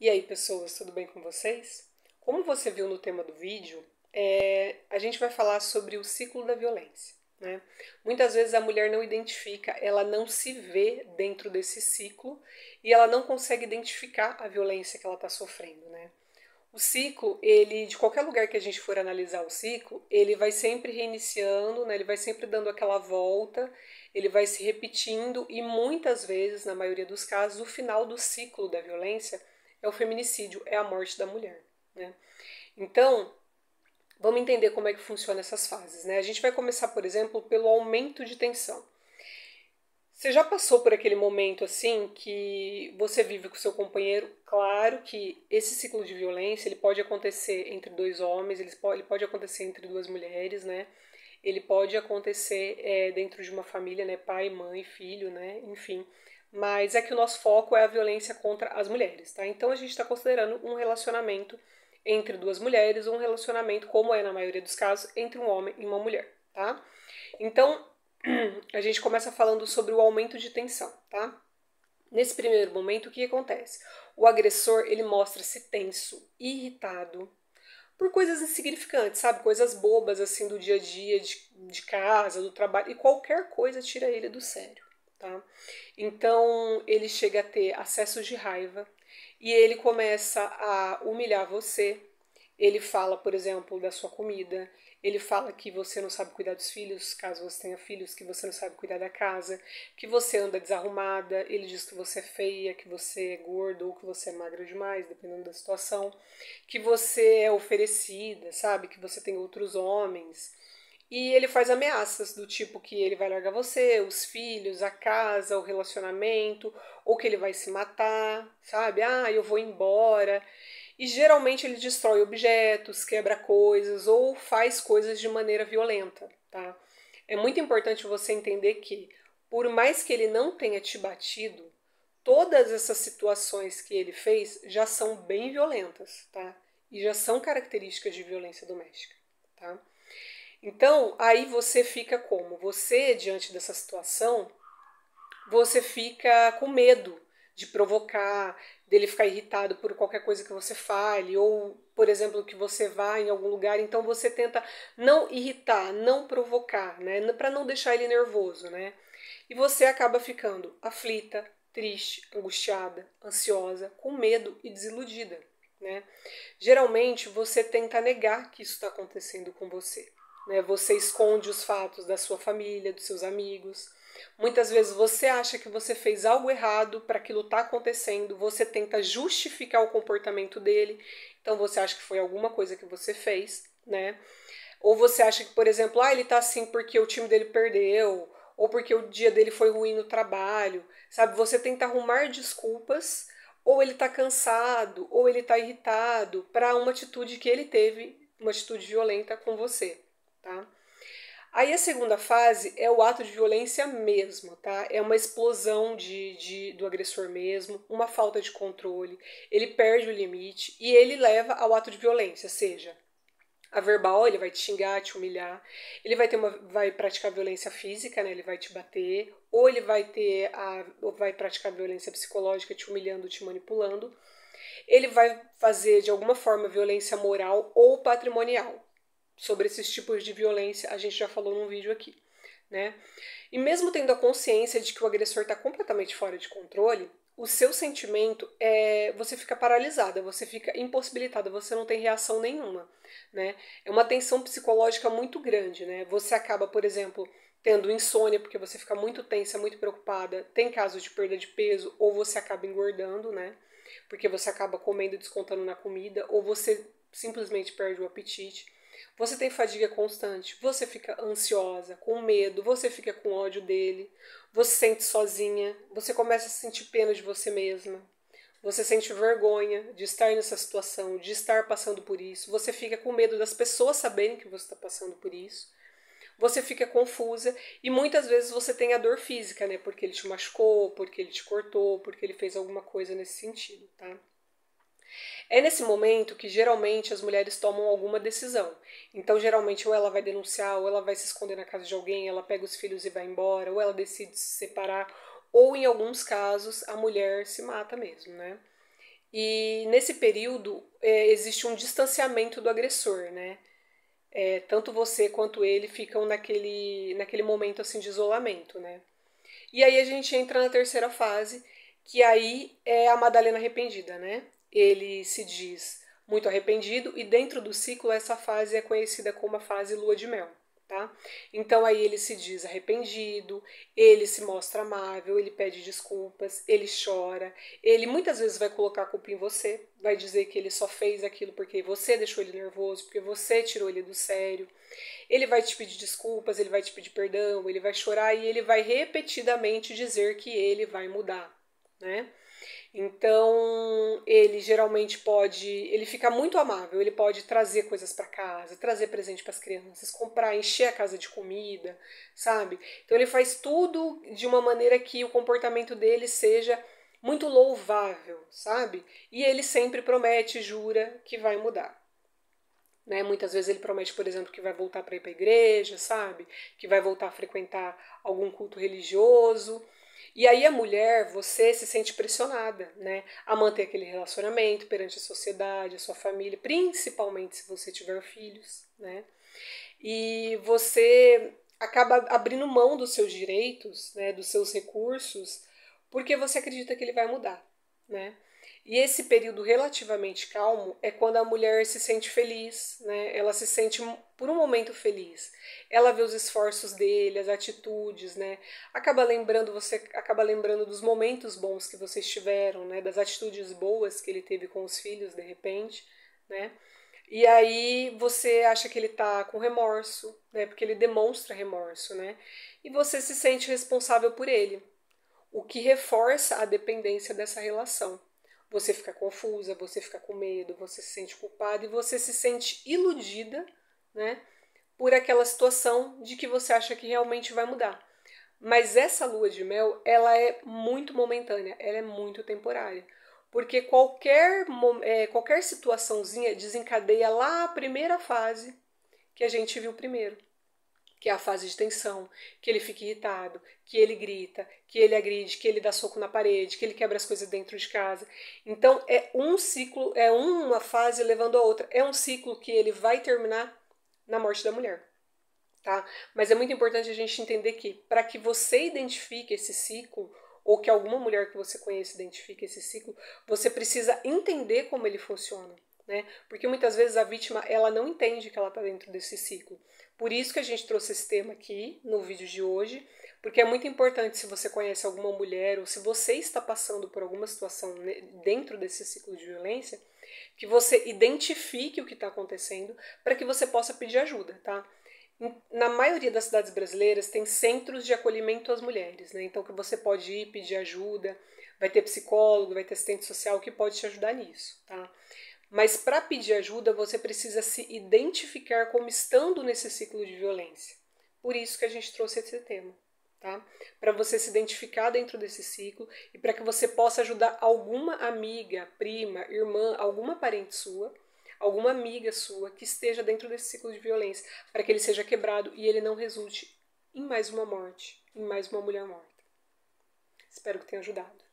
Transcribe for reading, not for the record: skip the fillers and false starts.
E aí, pessoas, tudo bem com vocês? Como você viu no tema do vídeo, a gente vai falar sobre o ciclo da violência, né? Muitas vezes a mulher não identifica, ela não se vê dentro desse ciclo e ela não consegue identificar a violência que ela está sofrendo, né? O ciclo, ele, de qualquer lugar que a gente for analisar o ciclo, ele vai sempre reiniciando, né? Ele vai sempre dando aquela volta, ele vai se repetindo e muitas vezes, na maioria dos casos, o final do ciclo da violência é o feminicídio, é a morte da mulher, né? Então, vamos entender como é que funciona essas fases, né? A gente vai começar, por exemplo, pelo aumento de tensão. Você já passou por aquele momento assim que você vive com seu companheiro? Claro que esse ciclo de violência ele pode acontecer entre dois homens, ele pode acontecer entre duas mulheres, né? Ele pode acontecer dentro de uma família, né? Pai, mãe, filho, né? Enfim. Mas é que o nosso foco é a violência contra as mulheres, tá? Então a gente está considerando um relacionamento entre duas mulheres, um relacionamento, como é na maioria dos casos, entre um homem e uma mulher, tá? Então, a gente começa falando sobre o aumento de tensão, tá? Nesse primeiro momento, o que acontece? O agressor, ele mostra-se tenso, irritado, por coisas insignificantes, sabe? Coisas bobas, assim, do dia a dia, de casa, do trabalho, e qualquer coisa tira ele do sério, tá? Então, ele chega a ter acessos de raiva e ele começa a humilhar você. Ele fala, por exemplo, da sua comida. Ele fala que você não sabe cuidar dos filhos, caso você tenha filhos, que você não sabe cuidar da casa, que você anda desarrumada. Ele diz que você é feia, que você é gorda ou que você é magra demais, dependendo da situação. Que você é oferecida, sabe? Que você tem outros homens. E ele faz ameaças do tipo que ele vai largar você, os filhos, a casa, o relacionamento, ou que ele vai se matar, sabe? Ah, eu vou embora. E geralmente ele destrói objetos, quebra coisas ou faz coisas de maneira violenta, tá? É muito importante você entender que, por mais que ele não tenha te batido, todas essas situações que ele fez já são bem violentas, tá? E já são características de violência doméstica, tá? Então, aí você fica como? Você, diante dessa situação, você fica com medo de provocar, dele ficar irritado por qualquer coisa que você fale, ou, por exemplo, que você vá em algum lugar, então você tenta não irritar, não provocar, né, para não deixar ele nervoso, né? E você acaba ficando aflita, triste, angustiada, ansiosa, com medo e desiludida, né? Geralmente você tenta negar que isso está acontecendo com você, né? Você esconde os fatos da sua família, dos seus amigos. Muitas vezes você acha que você fez algo errado para aquilo estar acontecendo, você tenta justificar o comportamento dele, então você acha que foi alguma coisa que você fez, né? Ou você acha que, por exemplo, ele tá assim porque o time dele perdeu, ou porque o dia dele foi ruim no trabalho, sabe? Você tenta arrumar desculpas, ou ele tá cansado, ou ele tá irritado para uma atitude que ele teve, uma atitude violenta com você, tá? Aí a segunda fase é o ato de violência mesmo, tá? É uma explosão do agressor mesmo, uma falta de controle, ele perde o limite e ele leva ao ato de violência, seja a verbal, ele vai te xingar, te humilhar, ele vai praticar violência física, né? Ele vai te bater, ou ele ou vai praticar violência psicológica, te humilhando, te manipulando. Ele vai fazer de alguma forma violência moral ou patrimonial. Sobre esses tipos de violência a gente já falou num vídeo aqui, né? E mesmo tendo a consciência de que o agressor está completamente fora de controle, o seu sentimento você fica paralisada, você fica impossibilitada, você não tem reação nenhuma, né? É uma tensão psicológica muito grande, né? Você acaba, por exemplo, tendo insônia porque você fica muito tensa, muito preocupada, tem casos de perda de peso ou você acaba engordando, né? Porque você acaba comendo e descontando na comida ou você simplesmente perde o apetite. Você tem fadiga constante, você fica ansiosa, com medo, você fica com ódio dele, você se sente sozinha, você começa a sentir pena de você mesma, você sente vergonha de estar nessa situação, de estar passando por isso, você fica com medo das pessoas saberem que você está passando por isso, você fica confusa e muitas vezes você tem a dor física, né? Porque ele te machucou, porque ele te cortou, porque ele fez alguma coisa nesse sentido, tá? É nesse momento que geralmente as mulheres tomam alguma decisão. Então, geralmente, ou ela vai denunciar, ou ela vai se esconder na casa de alguém, ela pega os filhos e vai embora, ou ela decide se separar, ou em alguns casos a mulher se mata mesmo, né? E nesse período existe um distanciamento do agressor, né? Tanto você quanto ele ficam naquele momento assim de isolamento, né? E aí a gente entra na terceira fase, que aí é a Madalena arrependida, né? Ele se diz muito arrependido e dentro do ciclo essa fase é conhecida como a fase lua de mel, tá? Então aí ele se diz arrependido, ele se mostra amável, ele pede desculpas, ele chora, ele muitas vezes vai colocar a culpa em você, vai dizer que ele só fez aquilo porque você deixou ele nervoso, porque você tirou ele do sério. Ele vai te pedir desculpas, ele vai te pedir perdão, ele vai chorar e ele vai repetidamente dizer que ele vai mudar, né? Então, ele geralmente ele fica muito amável, ele pode trazer coisas para casa, trazer presente para as crianças, comprar, encher a casa de comida, sabe? Então, ele faz tudo de uma maneira que o comportamento dele seja muito louvável, sabe? E ele sempre promete, jura que vai mudar. Né? Muitas vezes ele promete, por exemplo, que vai voltar para ir para a igreja, sabe? Que vai voltar a frequentar algum culto religioso. E aí a mulher, você se sente pressionada, né? A manter aquele relacionamento perante a sociedade, a sua família, principalmente se você tiver filhos, né? E você acaba abrindo mão dos seus direitos, né? Dos seus recursos, porque você acredita que ele vai mudar, né? E esse período relativamente calmo é quando a mulher se sente feliz, né? Ela se sente por um momento feliz. Ela vê os esforços dele, as atitudes, né? Você acaba lembrando dos momentos bons que vocês tiveram, né? Das atitudes boas que ele teve com os filhos, de repente, né? E aí você acha que ele tá com remorso, né? Porque ele demonstra remorso, né? E você se sente responsável por ele, o que reforça a dependência dessa relação. Você fica confusa, você fica com medo, você se sente culpada e você se sente iludida, né, por aquela situação de que você acha que realmente vai mudar. Mas essa lua de mel, ela é muito momentânea, ela é muito temporária. Porque qualquer situaçãozinha desencadeia lá a primeira fase que a gente viu primeiro, que é a fase de tensão, que ele fica irritado, que ele grita, que ele agride, que ele dá soco na parede, que ele quebra as coisas dentro de casa. Então é um ciclo, é uma fase levando a outra. É um ciclo que ele vai terminar na morte da mulher, tá? Mas é muito importante a gente entender que para que você identifique esse ciclo, ou que alguma mulher que você conheça identifique esse ciclo, você precisa entender como ele funciona, né? Porque muitas vezes a vítima ela não entende que ela está dentro desse ciclo. Por isso que a gente trouxe esse tema aqui no vídeo de hoje, porque é muito importante se você conhece alguma mulher ou se você está passando por alguma situação dentro desse ciclo de violência, que você identifique o que está acontecendo para que você possa pedir ajuda, tá? Na maioria das cidades brasileiras tem centros de acolhimento às mulheres, né? Então que você pode ir pedir ajuda, vai ter psicólogo, vai ter assistente social que pode te ajudar nisso, tá? Mas para pedir ajuda, você precisa se identificar como estando nesse ciclo de violência. Por isso que a gente trouxe esse tema, tá? Para você se identificar dentro desse ciclo e para que você possa ajudar alguma amiga, prima, irmã, alguma parente sua, alguma amiga sua que esteja dentro desse ciclo de violência, para que ele seja quebrado e ele não resulte em mais uma morte, em mais uma mulher morta. Espero que tenha ajudado.